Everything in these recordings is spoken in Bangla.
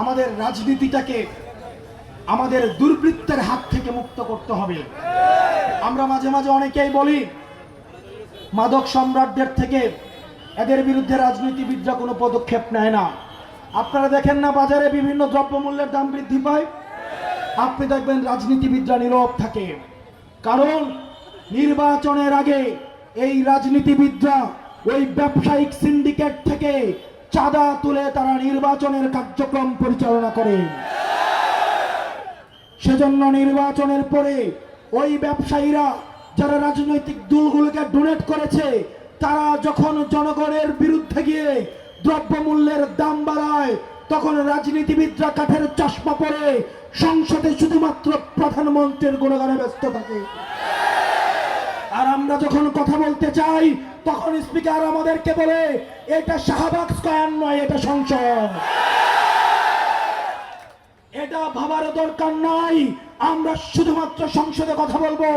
আমাদের রাজনীতিটাকে আমাদের দুর্বৃত্তের হাত থেকে মুক্ত করতে হবে। আমরা মাঝে মাঝে অনেকেই বলি মাদক সম্রাটদের থেকে এদের বিরুদ্ধে রাজনীতিবিদরা কোনো পদক্ষেপ নেয় না। আপনারা দেখেন না বাজারে বিভিন্ন দ্রব্যমূল্যের দাম বৃদ্ধি পায়, আপনি দেখবেন রাজনীতিবিদরা নীরব থাকে। কারণ নির্বাচনের আগে এই রাজনীতিবিদরা ওই ব্যবসায়িক সিন্ডিকেট থেকে চাঁদা তুলে তারা নির্বাচনের কার্যক্রম পরিচালনা করে। সেজন্য নির্বাচনের পরে ওই ব্যবসায়ীরা যারা রাজনৈতিক দলগুলোকে ডোনেট করেছে, তারা যখন জনগণের বিরুদ্ধে গিয়ে দ্রব্যমূল্যের দাম বাড়ায়, তখন রাজনীতিবিদরা কাঠের চশমা পরে সংসদে শুধুমাত্র প্রধানমন্ত্রীর গুণগানে ব্যস্ত থাকে। আর আমরা যখন কথা বলতে চাই, তখন স্পিকার আমাদেরকে বলে এটা শাহবাগ স্কয়ার নয়, এটা সংসদ। এটা ভাবার দরকার নাই। আমরা শুধুমাত্র সংসদে কথা বলবো।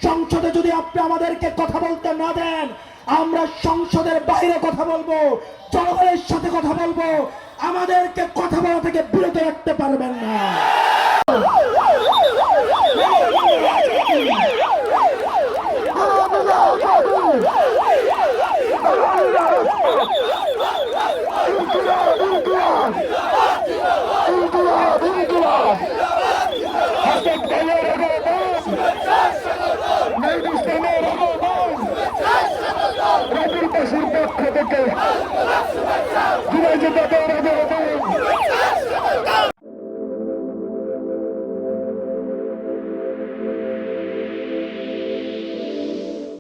সংসদে যদি আপনি আমাদেরকে কথা বলতে না দেন, আমরা সংসদের বাইরে কথা বলবো, জনগণের সাথে কথা বলবো। আমাদেরকে কথা বলা থেকে বিরত রাখতে পারবেন না। রাজুর পাশের পক্ষ থেকে